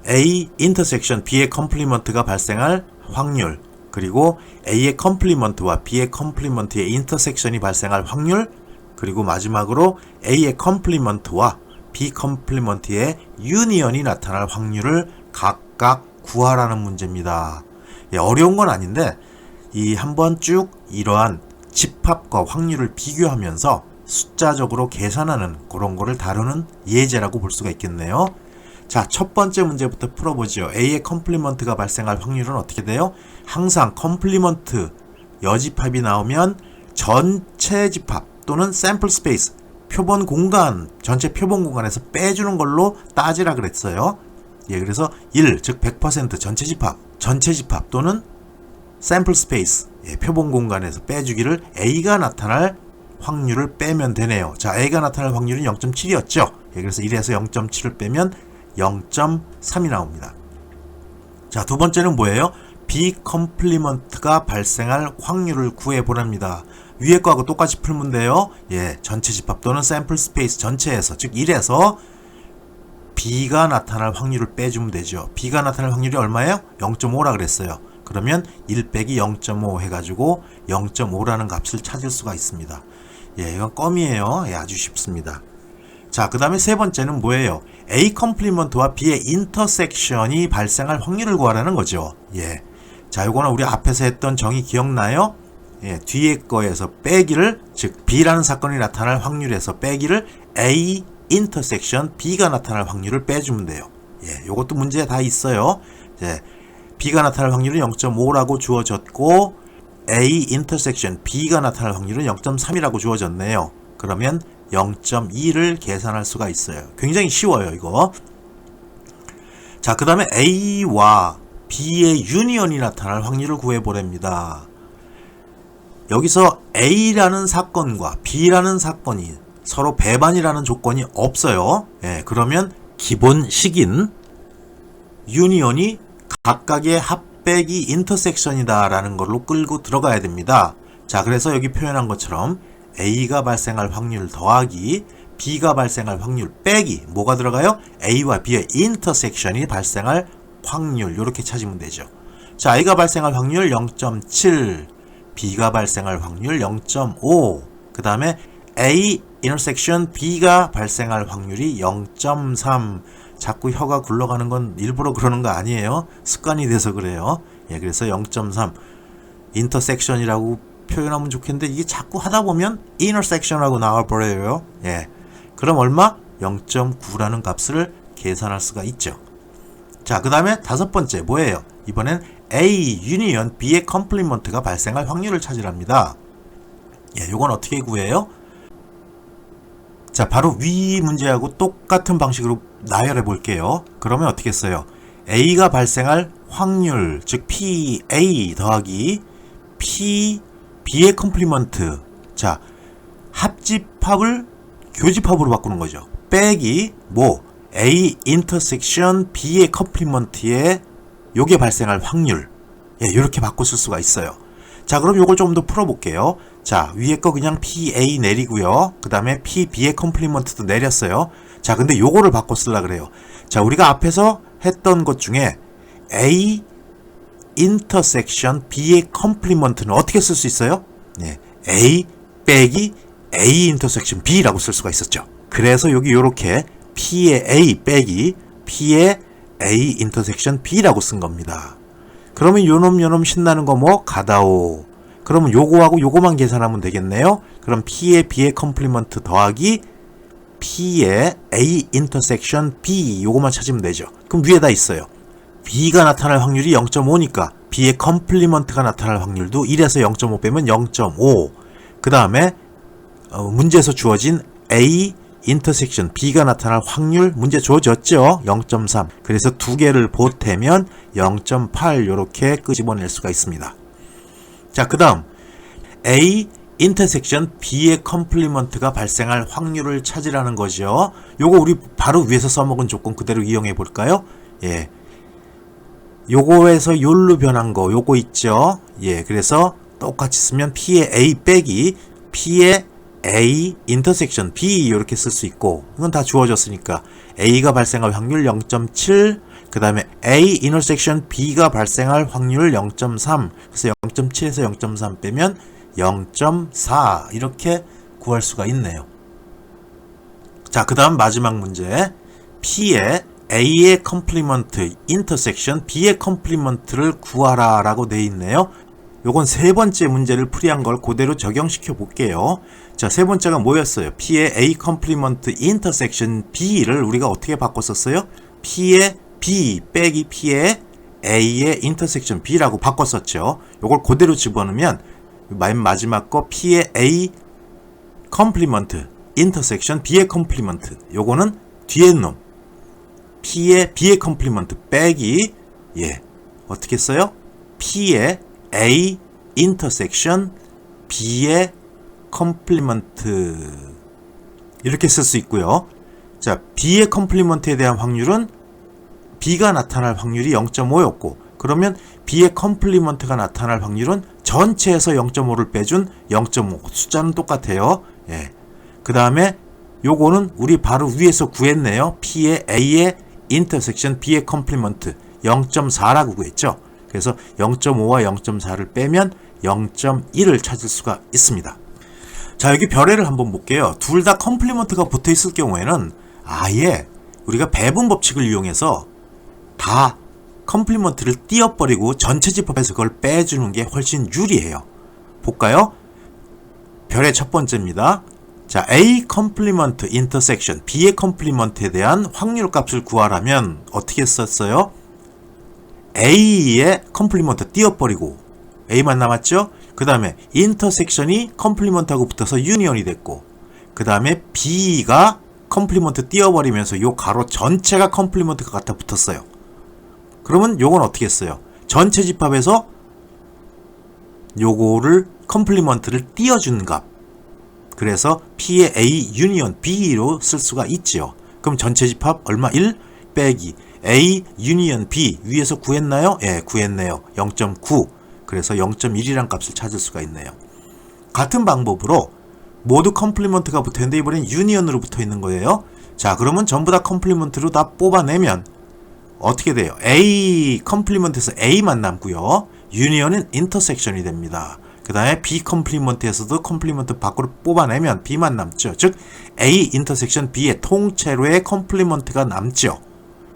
A 인터섹션 B의 컴플리먼트가 발생할 확률, 그리고 A의 컴플리먼트와 B의 컴플리먼트의 인터섹션이 발생할 확률, 그리고 마지막으로 A의 컴플리먼트와 B 컴플리먼트의 유니언이 나타날 확률을 각각 구하라는 문제입니다. 예, 어려운 건 아닌데 이 한번 쭉 이러한 집합과 확률을 비교하면서 숫자적으로 계산하는 그런 거를 다루는 예제라고 볼 수가 있겠네요. 자, 첫 번째 문제부터 풀어보죠. A의 컴플리먼트가 발생할 확률은 어떻게 돼요? 항상 컴플리먼트 여집합이 나오면 전체 집합 또는 샘플 스페이스 표본 공간, 전체 표본 공간에서 빼주는 걸로 따지라 그랬어요. 예, 그래서 1, 즉 100% 전체 집합 또는 샘플 스페이스, 예, 표본 공간에서 빼주기를 A가 나타날 확률을 빼면 되네요. 자, A가 나타날 확률은 0.7이었죠. 예, 그래서 1에서 0.7을 빼면 0.3이 나옵니다. 자, 두 번째는 뭐예요? B 컴플리먼트가 발생할 확률을 구해보랍니다. 위에 거하고 똑같이 풀면 돼요. 예, 전체 집합 또는 샘플 스페이스 전체에서, 즉 1에서 B가 나타날 확률을 빼주면 되죠. B가 나타날 확률이 얼마예요? 0.5라 그랬어요. 그러면 1 빼기 0.5 해가지고 0.5라는 값을 찾을 수가 있습니다. 예, 이건 껌이에요. 예, 아주 쉽습니다. 자, 그 다음에 세 번째는 뭐예요? A 컴플리먼트와 B의 인터섹션이 발생할 확률을 구하라는 거죠. 예. 자, 요거는 우리 앞에서 했던 정의 기억나요? 예, 뒤에 거에서 빼기를, 즉 B라는 사건이 나타날 확률에서 빼기를 A 인터섹션 B가 나타날 확률을 빼주면 돼요. 예, 요것도 문제에 다 있어요. 예, B가 나타날 확률은 0.5라고 주어졌고 A 인터섹션 B가 나타날 확률은 0.3이라고 주어졌네요. 그러면 0.2를 계산할 수가 있어요. 굉장히 쉬워요, 이거. 자, 그 다음에 A와 B의 유니언이 나타날 확률을 구해보랍니다. 여기서 A라는 사건과 B라는 사건이 서로 배반이라는 조건이 없어요. 예, 그러면 기본식인 유니언이 각각의 합백이 인터섹션이다 라는 걸로 끌고 들어가야 됩니다. 자, 그래서 여기 표현한 것처럼 A가 발생할 확률 더하기 B가 발생할 확률 빼기 뭐가 들어가요? A와 B의 인터섹션이 발생할 확률 이렇게 찾으면 되죠. 자, A가 발생할 확률 0.7, B가 발생할 확률 0.5, 그 다음에 A 인터섹션 B가 발생할 확률이 0.3. 자꾸 혀가 굴러가는 건 일부러 그러는 거 아니에요. 습관이 돼서 그래요. 예, 그래서 0.3 인터섹션이라고 표현하면 좋겠는데 이게 자꾸 하다 보면 인터섹션하고 나와버려요. 예, 그럼 얼마? 0.9라는 값을 계산할 수가 있죠. 자, 그 다음에 다섯 번째 뭐예요? 이번엔 A 유니언 B의 컴플리먼트가 발생할 확률을 찾으랍니다. 예, 요건 어떻게 구해요? 자, 바로 위 문제하고 똑같은 방식으로 나열해 볼게요. 그러면 어떻게 써요? A가 발생할 확률, 즉 PA 더하기 B의 컴플리먼트. 자, 합집합을 교집합으로 바꾸는 거죠. 빼기 뭐 A 인터섹션 B의 컴플리먼트에 요게 발생할 확률. 예, 이렇게 바꿔 쓸 수가 있어요. 자, 그럼 요걸 조금 더 풀어볼게요. 자, 위에 거 그냥 PA 내리고요. 그 다음에 PB의 컴플리먼트도 내렸어요. 자, 근데 요거를 바꿔 쓰려고 그래요. 자, 우리가 앞에서 했던 것 중에 A 인터섹션 B의 컴플리먼트는 어떻게 쓸 수 있어요? 예, A 빼기 A 인터섹션 B라고 쓸 수가 있었죠. 그래서 여기 요렇게 P의 A 빼기 P의 A 인터섹션 B라고 쓴 겁니다. 그러면 요놈 신나는 거 뭐? 가다오. 그러면 요거하고 요거만 계산하면 되겠네요. 그럼 P의 B의 컴플리먼트 더하기 P의 A 인터섹션 B 요거만 찾으면 되죠. 그럼 위에다 있어요. B가 나타날 확률이 0.5니까 B의 컴플리먼트가 나타날 확률도 1에서 0.5 빼면 0.5. 그 다음에 문제에서 주어진 A 인터섹션 B가 나타날 확률 문제 주어졌죠. 0.3. 그래서 두 개를 보태면 0.8 요렇게 끄집어낼 수가 있습니다. 자, 그 다음 A 인터섹션 B의 컴플리먼트가 발생할 확률을 찾으라는 거죠. 요거 우리 바로 위에서 써먹은 조건 그대로 이용해 볼까요? 예, 요거에서 요로 변한 거 요거 있죠. 예, 그래서 똑같이 쓰면 P의 A 빼기 P의 A 인터섹션 B 이렇게 쓸 수 있고, 이건 다 주어졌으니까 A가 발생할 확률 0.7, 그 다음에 A 인터섹션 B가 발생할 확률 0.3, 그래서 0.7에서 0.3 빼면 0.4 이렇게 구할 수가 있네요. 자, 그 다음 마지막 문제. P의 A의 컴플리먼트 인터섹션 B의 컴플리먼트를 구하라 라고 되어 있네요. 요건 세 번째 문제를 풀이한 걸 그대로 적용시켜 볼게요. 자, 세 번째가 뭐였어요? P의 A 컴플리먼트 인터섹션 B를 우리가 어떻게 바꿨었어요? P의 B 빼기 P의 A의 인터섹션 B라고 바꿨었죠. 요걸 그대로 집어넣으면 맨 마지막 거 P의 A 컴플리먼트 인터섹션 B의 컴플리먼트, 요거는 뒤에 놈 P의 B의 컴플리먼트 빼기, 예, 어떻게 써요? P의 A 인터섹션 B의 컴플리먼트 이렇게 쓸 수 있고요. 자, B의 컴플리먼트에 대한 확률은 B가 나타날 확률이 0.5였고, 그러면 B의 컴플리먼트가 나타날 확률은 전체에서 0.5를 빼준 0.5. 숫자는 똑같아요. 예. 그 다음에 요거는 우리 바로 위에서 구했네요. P의 A의 인터섹션 B의 컴플리먼트 0.4라고 구했죠. 그래서 0.5와 0.4를 빼면 0.1을 찾을 수가 있습니다. 자, 여기 별애를 한번 볼게요. 둘 다 컴플리먼트가 붙어 있을 경우에는 아예 우리가 배분 법칙을 이용해서 다 컴플리먼트를 띄어버리고 전체 집합에서 그걸 빼주는 게 훨씬 유리해요. 볼까요? 별의 첫 번째입니다. 자, A 컴플리먼트 인터섹션 B의 컴플리먼트에 대한 확률 값을 구하라면 어떻게 썼어요? A의 컴플리먼트 띄워버리고 A만 남았죠? 그 다음에 인터섹션이 컴플리먼트하고 붙어서 유니언이 됐고, 그 다음에 B가 컴플리먼트 띄워버리면서 요 가로 전체가 컴플리먼트가 갖다 붙었어요. 그러면 요건 어떻게 했어요? 전체 집합에서 요거를 컴플리먼트를 띄워준 값, 그래서 P의 A 유니언 B로 쓸 수가 있지요. 그럼 전체 집합 얼마? 1 빼기 A 유니언 B 위에서 구했나요? 예, 구했네요. 0.9. 그래서 0.1이란 값을 찾을 수가 있네요. 같은 방법으로 모두 컴플리먼트가 붙어있는데 이번엔 유니언으로 붙어있는 거예요. 자, 그러면 전부 다 컴플리먼트로 다 뽑아내면 어떻게 돼요? A 컴플리먼트에서 A만 남고요. 유니언은 인터섹션이 됩니다. 그 다음에 B 컴플리먼트에서도 컴플리먼트 밖으로 뽑아내면 B만 남죠. 즉 A 인터섹션 B의 통째로의 컴플리먼트가 남죠.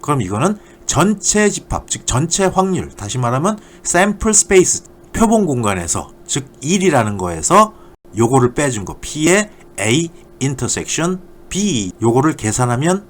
그럼 이거는 전체 집합, 즉 전체 확률, 다시 말하면 샘플 스페이스, 표본 공간에서, 즉 1이라는 거에서 요거를 빼준 거, P의 A 인터섹션 B, 요거를 계산하면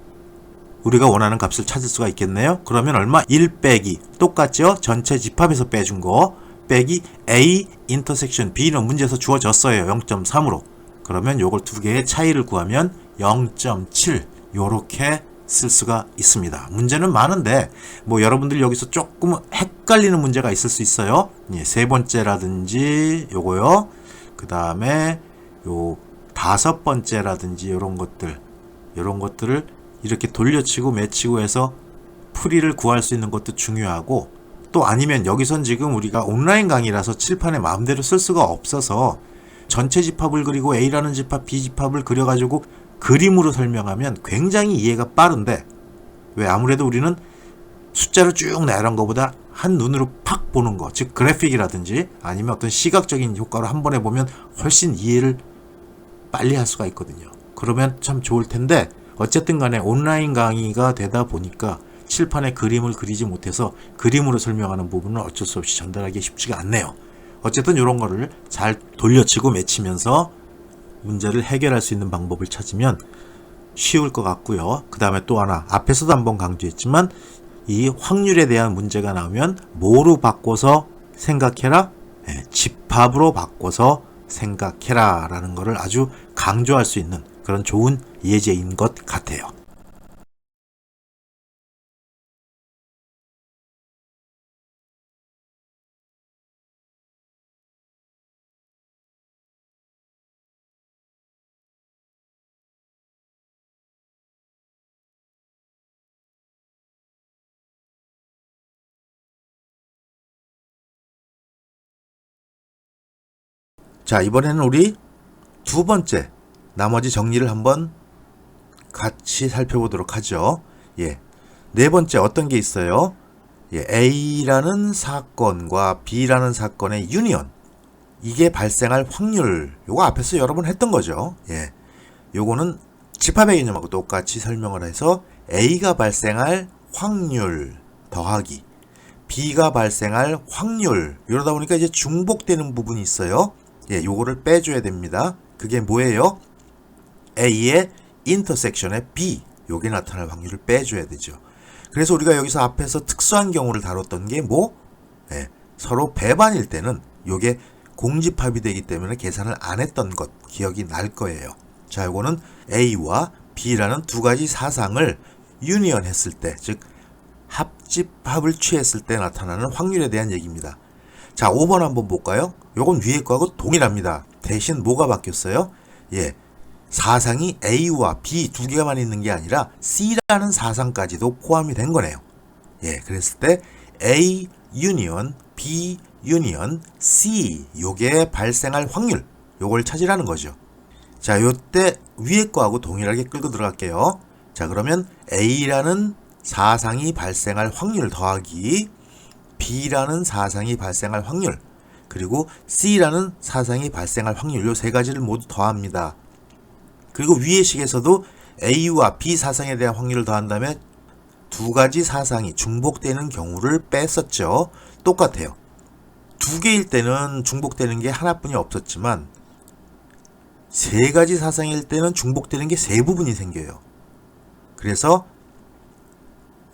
우리가 원하는 값을 찾을 수가 있겠네요. 그러면 얼마? 1 빼기 똑같죠? 전체 집합에서 빼준 거 빼기 A 인터섹션 B는 문제에서 주어졌어요. 0.3으로. 그러면 요걸 두 개의 차이를 구하면 0.7 요렇게 쓸 수가 있습니다. 문제는 많은데 뭐 여러분들 여기서 조금 헷갈리는 문제가 있을 수 있어요. 예, 세 번째라든지 요거요. 그 다음에 요 다섯 번째라든지 요런 것들을 이렇게 돌려치고 매치고 해서 풀이를 구할 수 있는 것도 중요하고, 또 아니면 여기선 지금 우리가 온라인 강의라서 칠판에 마음대로 쓸 수가 없어서 전체 집합을 그리고 A라는 집합, B 집합을 그려가지고 그림으로 설명하면 굉장히 이해가 빠른데, 왜 아무래도 우리는 숫자를 쭉 나열한 것보다 한 눈으로 팍 보는 거, 즉 그래픽이라든지 아니면 어떤 시각적인 효과로 한 번에 보면 훨씬 이해를 빨리 할 수가 있거든요. 그러면 참 좋을 텐데, 어쨌든 간에 온라인 강의가 되다 보니까 칠판에 그림을 그리지 못해서 그림으로 설명하는 부분은 어쩔 수 없이 전달하기 쉽지가 않네요. 어쨌든 이런 거를 잘 돌려치고 맺히면서 문제를 해결할 수 있는 방법을 찾으면 쉬울 것 같고요. 그 다음에 또 하나, 앞에서도 한번 강조했지만 이 확률에 대한 문제가 나오면 뭐로 바꿔서 생각해라? 네, 집합으로 바꿔서 생각해라 라는 거를 아주 강조할 수 있는 그런 좋은 예제인 것 같아요. 자, 이번에는 우리 두 번째, 나머지 정리를 한번 같이 살펴보도록 하죠. 예. 네 번째 어떤 게 있어요? 예, A라는 사건과 B라는 사건의 유니언. 이게 발생할 확률. 요거 앞에서 여러 번 했던 거죠. 예. 요거는 집합의 개념하고 똑같이 설명을 해서 A가 발생할 확률 더하기 B가 발생할 확률. 이러다 보니까 이제 중복되는 부분이 있어요. 예, 요거를 빼줘야 됩니다. 그게 뭐예요? A의 인터섹션의 B, 요게 나타날 확률을 빼줘야 되죠. 그래서 우리가 여기서 앞에서 특수한 경우를 다뤘던 게 뭐? 예, 서로 배반일 때는 요게 공집합이 되기 때문에 계산을 안 했던 것 기억이 날 거예요. 자, 요거는 A와 B라는 두 가지 사상을 유니언 했을 때, 즉 합집합을 취했을 때 나타나는 확률에 대한 얘기입니다. 자, 5번 한번 볼까요? 요건 위에 거하고 동일합니다. 대신 뭐가 바뀌었어요? 예, 사상이 A와 B 두 개가만 있는 게 아니라 C라는 사상까지도 포함이 된 거네요. 예, 그랬을 때 A 유니언, B 유니언, C 요게 발생할 확률, 요걸 찾으라는 거죠. 자, 요때 위에 거하고 동일하게 끌고 들어갈게요. 자, 그러면 A라는 사상이 발생할 확률 더하기 B라는 사상이 발생할 확률, 그리고 C라는 사상이 발생할 확률, 요 세 가지를 모두 더합니다. 그리고 위의 식에서도 A와 B 사상에 대한 확률을 더한 다음에 두 가지 사상이 중복되는 경우를 뺐었죠. 똑같아요. 두 개일 때는 중복되는 게 하나뿐이 없었지만 세 가지 사상일 때는 중복되는 게 세 부분이 생겨요. 그래서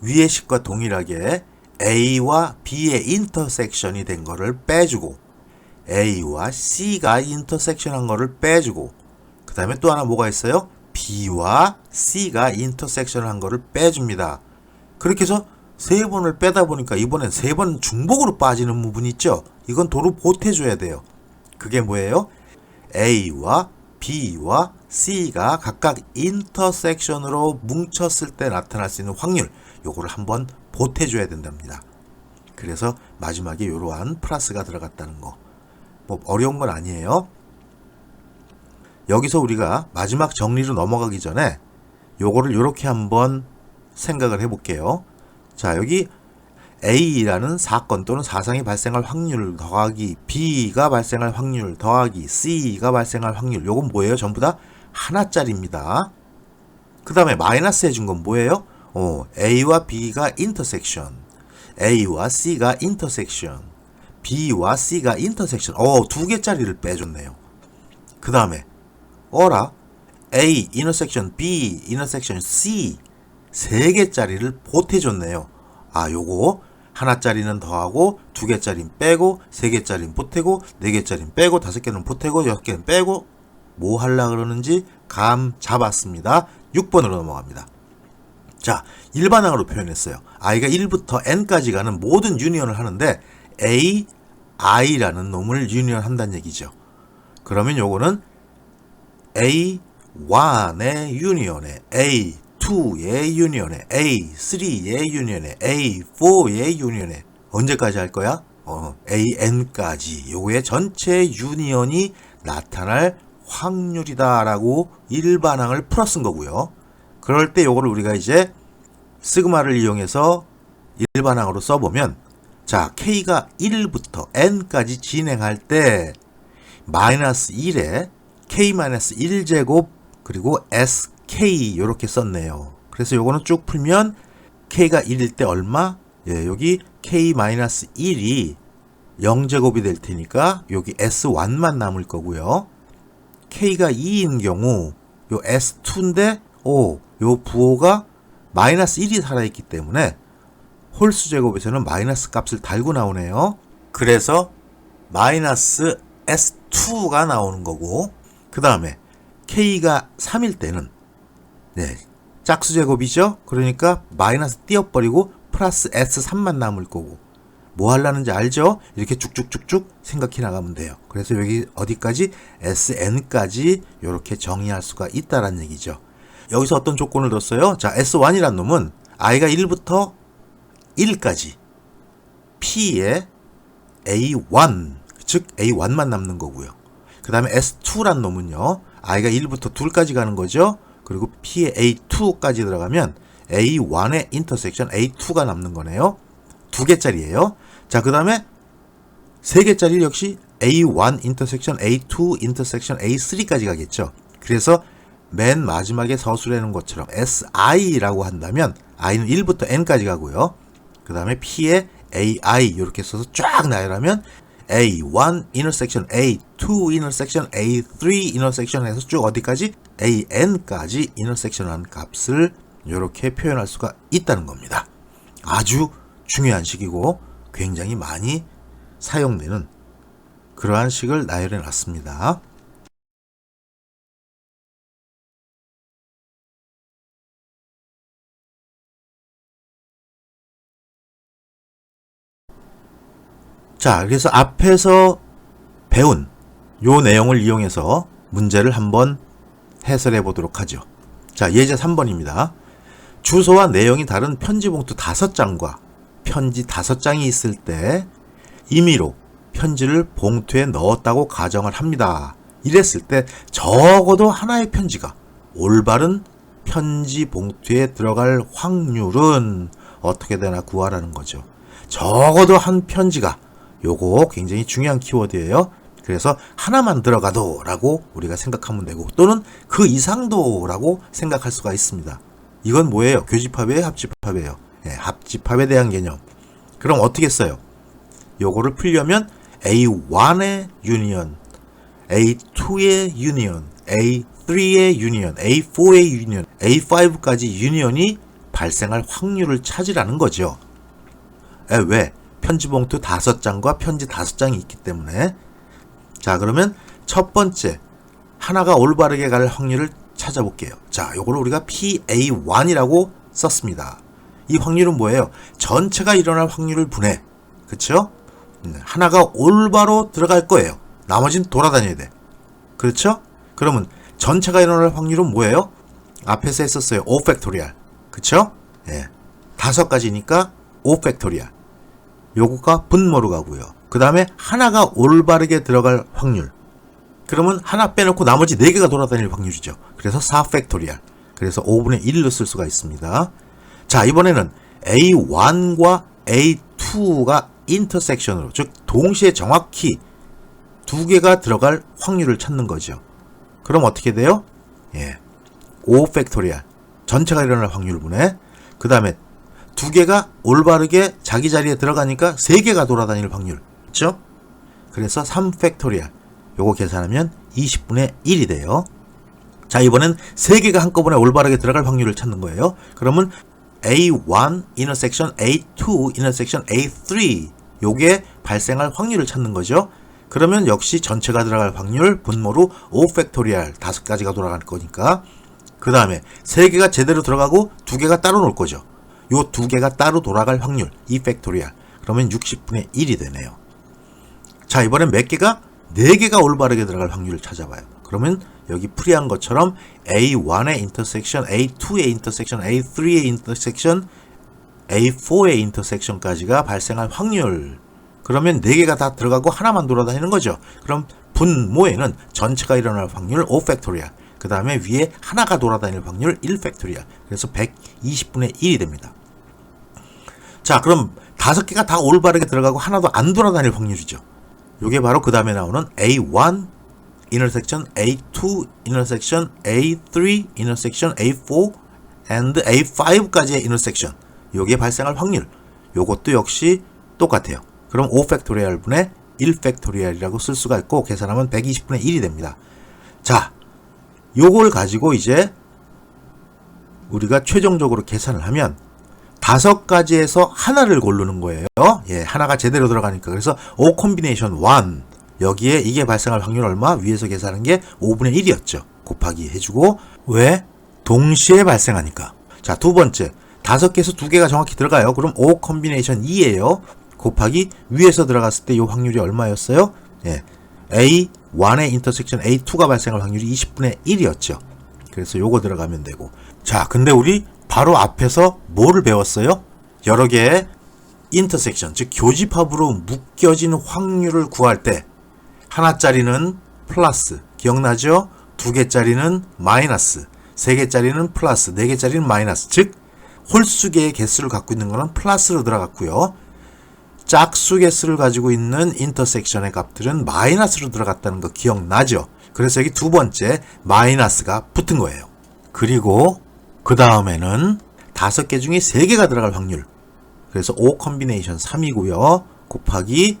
위의 식과 동일하게 A와 B의 인터섹션이 된 거를 빼주고 A와 C가 인터섹션한 거를 빼주고 그 다음에 또 하나 뭐가 있어요? B와 C가 인터섹션한 거를 빼줍니다. 그렇게 해서 세 번을 빼다 보니까 이번엔 세 번 중복으로 빠지는 부분이 있죠. 이건 도로 보태줘야 돼요. 그게 뭐예요? A와 B와 C가 각각 인터섹션으로 뭉쳤을 때 나타날 수 있는 확률, 요거를 한번 보태줘야 된답니다. 그래서 마지막에 이러한 플러스가 들어갔다는 거. 뭐 어려운 건 아니에요. 여기서 우리가 마지막 정리로 넘어가기 전에 요거를 이렇게 한번 생각을 해볼게요. 자, 여기 A라는 사건 또는 사상이 발생할 확률 더하기 B가 발생할 확률 더하기 C가 발생할 확률, 요건 뭐예요? 전부 다 하나짜리입니다. 그 다음에 마이너스 해준 건 뭐예요? A와 B가 인터섹션, A와 C가 인터섹션, B와 C가 인터섹션. 두 개짜리를 빼줬네요. 그 다음에 A 인터섹션 B 인터섹션 C 세 개짜리를 보태줬네요. 요거 하나짜리는 더하고 두 개짜리는 빼고 세 개짜리는 보태고 네 개짜리는 빼고 다섯 개는 보태고 여섯 개는 빼고 뭐 하려고 그러는지 감 잡았습니다. 6번으로 넘어갑니다. 자, 일반항으로 표현했어요. i가 1부터 n까지 가는 모든 유니언을 하는데 A, i라는 놈을 유니언한다는 얘기죠. 그러면 요거는 A1의 유니언에 A2의 유니언에 A3의 유니언에 A4의 유니언에 언제까지 할 거야? AN까지 요거의 전체 유니언이 나타날 확률이다 라고 일반항을 풀어 쓴 거고요. 그럴 때 요거를 우리가 이제 시그마를 이용해서 일반항으로 써보면, 자, K가 1부터 N까지 진행할 때 마이너스 1에 K-1제곱 그리고 SK 요렇게 썼네요. 그래서 요거는 쭉 풀면 K가 1일 때 얼마? 여기 K-1이 0제곱이 될 테니까 여기 S1만 남을 거고요. K가 2인 경우 요 S2인데 요 부호가 마이너스 1이 살아있기 때문에 홀수 제곱에서는 마이너스 값을 달고 나오네요. 그래서 마이너스 S2가 나오는 거고, 그 다음에 K가 3일 때는 짝수 제곱이죠. 그러니까 마이너스 띄워버리고 플러스 S3만 남을 거고, 뭐 하려는지 알죠? 이렇게 쭉쭉쭉쭉 생각해 나가면 돼요. 그래서 여기 어디까지? SN까지 이렇게 정의할 수가 있다는 얘기죠. 여기서 어떤 조건을 뒀어요? 자, S1이란 놈은 i가 1부터 1까지 P의 A1, 즉 A1만 남는 거고요. 그 다음에 S2란 놈은요, i가 1부터 2까지 가는 거죠. 그리고 P의 A2까지 들어가면 A1의 인터섹션 A2가 남는 거네요. 두 개짜리예요. 자, 그 다음에 세 개짜리 역시 A1 인터섹션 A2 인터섹션 A3까지 가겠죠. 그래서 맨 마지막에 서술해놓은 것처럼 SI라고 한다면 i는 1부터 n까지 가고요. 그 다음에 P의 AI 이렇게 써서 쫙 나열하면 A1 인터섹션 A2 인터섹션 A3 인터섹션 해서 쭉 어디까지? AN까지 인터섹션한 값을 이렇게 표현할 수가 있다는 겁니다. 아주 중요한 식이고 굉장히 많이 사용되는 그러한 식을 나열해 놨습니다. 자, 그래서 앞에서 배운 요 내용을 이용해서 문제를 한번 해설해 보도록 하죠. 자, 예제 3번입니다. 주소와 내용이 다른 편지 봉투 5장과 편지 5장이 있을 때 임의로 편지를 봉투에 넣었다고 가정을 합니다. 이랬을 때 적어도 하나의 편지가 올바른 편지 봉투에 들어갈 확률은 어떻게 되나 구하라는 거죠. 적어도 한 편지가, 요거 굉장히 중요한 키워드예요. 그래서 하나만 들어가도 라고 우리가 생각하면 되고, 또는 그 이상도 라고 생각할 수가 있습니다. 이건 뭐예요? 교집합이에요? 합집합이에요? 합집합에 대한 개념. 그럼 어떻게 써요? 요거를 풀려면 A1의 유니언, A2 A2의 유니언, A3의 유니언, A4의 유니언, A5까지 유니언이 발생할 확률을 찾으라는 거죠. 왜? 편지봉투 5장과 편지 5장이 있기 때문에. 자, 그러면 첫 번째 하나가 올바르게 갈 확률을 찾아볼게요. 자, 요걸 우리가 PA1이라고 썼습니다. 이 확률은 뭐예요? 전체가 일어날 확률을 분해. 그쵸? 하나가 올바로 들어갈 거예요. 나머지는 돌아다녀야 돼. 그렇죠? 그러면 전체가 일어날 확률은 뭐예요? 앞에서 했었어요. 5 팩토리얼. 그쵸? 예. 5가지니까 5 팩토리얼. 요거가 분모로 가고요. 그 다음에 하나가 올바르게 들어갈 확률. 그러면 하나 빼놓고 나머지 4개가 돌아다닐 확률이죠. 그래서 4 팩토리얼. 그래서 5분의 1로 쓸 수가 있습니다. 자, 이번에는 A1과 A2가 인터섹션으로, 즉 동시에 정확히 2개가 들어갈 확률을 찾는 거죠. 그럼 어떻게 돼요? 5 팩토리얼. 전체가 일어날 확률분에, 그 다음에 2개가 올바르게 자기 자리에 들어가니까 3개가 돌아다닐 확률. 그렇죠? 그래서 3 팩토리얼. 요거 계산하면 20분의 1이 돼요. 자, 이번엔 3개가 한꺼번에 올바르게 들어갈 확률을 찾는 거예요. 그러면 A1 intersection A2 intersection A3 요게 발생할 확률을 찾는 거죠. 그러면 역시 전체가 들어갈 확률 분모로 5 팩토리얼 5가지가 돌아갈 거니까. 그 다음에 3개가 제대로 들어가고 2개가 따로 놀 거죠. 요 2개가 따로 돌아갈 확률 2 팩토리얼. 그러면 60분의 1이 되네요. 자, 이번엔 몇 개가? 4개가 올바르게 들어갈 확률을 찾아봐요. 그러면 여기 풀이한 것처럼 A1의 인터섹션, A2의 인터섹션, A3의 인터섹션, A4의 인터섹션까지가 발생할 확률. 그러면 4개가 다 들어가고 하나만 돌아다니는 거죠. 그럼 분모에는 전체가 일어날 확률 5 팩토리얼. 그 다음에 위에 하나가 돌아다닐 확률 1 팩토리얼. 그래서 120분의 1이 됩니다. 자, 그럼 5개가 다 올바르게 들어가고 하나도 안 돌아다닐 확률이죠. 요게 바로 그 다음에 나오는 A1 intersection A2 intersection A3 intersection A4 and A5까지의 intersection. 요게 발생할 확률. 요것도 역시 똑같아요. 그럼 5 팩토리얼 분의 1 팩토리얼이라고 쓸 수가 있고 계산하면 120분의 1이 됩니다. 자, 요걸 가지고 이제 우리가 최종적으로 계산을 하면 5가지에서 하나를 고르는 거예요. 하나가 제대로 들어가니까. 그래서 O 콤비네이션 1 여기에 이게 발생할 확률 얼마? 위에서 계산한 게 5분의 1이었죠. 곱하기 해주고. 왜? 동시에 발생하니까. 자, 두 번째 5개에서 2개가 정확히 들어가요. 그럼 O 콤비네이션 2예요. 곱하기 위에서 들어갔을 때 이 확률이 얼마였어요? A1의 인터섹션 A2가 발생할 확률이 20분의 1이었죠. 그래서 요거 들어가면 되고. 자, 근데 우리 바로 앞에서 뭐를 배웠어요? 여러 개의 인터섹션, 즉 교집합으로 묶여진 확률을 구할 때 하나짜리는 플러스, 기억나죠? 2개짜리는 마이너스, 3개짜리는 플러스, 4개짜리는 마이너스. 즉 홀수개의 개수를 갖고 있는 거는 플러스로 들어갔고요. 짝수 개수를 가지고 있는 인터섹션의 값들은 마이너스로 들어갔다는 거 기억나죠? 그래서 여기 두 번째 마이너스가 붙은 거예요. 그리고 그 다음에는 5개 중에 3개가 들어갈 확률. 그래서 O 콤비네이션 3이고요. 곱하기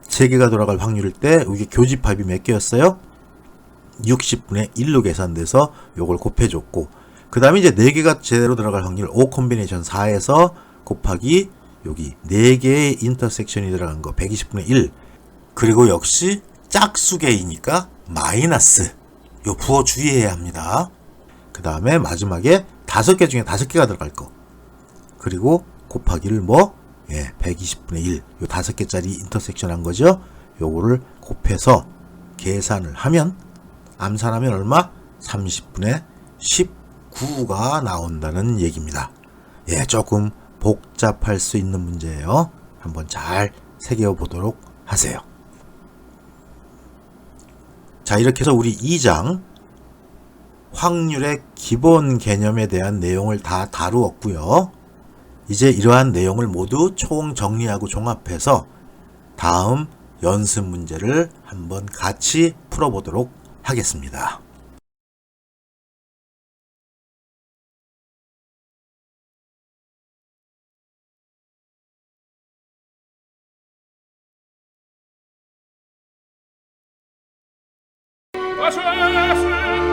3개가 돌아갈 확률일 때 이게 교집합이 몇 개였어요? 60분의 1로 계산돼서 요걸 곱해줬고, 그 다음에 이제 4개가 제대로 들어갈 확률 O 콤비네이션 4에서 곱하기 여기 4개의 인터섹션이 들어간 거 120분의 1. 그리고 역시 짝수개이니까 마이너스. 요 부호 주의해야 합니다. 그 다음에 마지막에 5개 중에 5개가 들어갈 거. 그리고 곱하기를 120분의 1. 요 5개짜리 인터섹션 한 거죠. 요거를 곱해서 계산을 하면, 암산하면 얼마? 30분의 19가 나온다는 얘기입니다. 조금 복잡할 수 있는 문제예요. 한번 잘 새겨 보도록 하세요. 자, 이렇게 해서 우리 2장 확률의 기본 개념에 대한 내용을 다 다루었고요. 이제 이러한 내용을 모두 총 정리하고 종합해서 다음 연습 문제를 한번 같이 풀어보도록 하겠습니다. facesse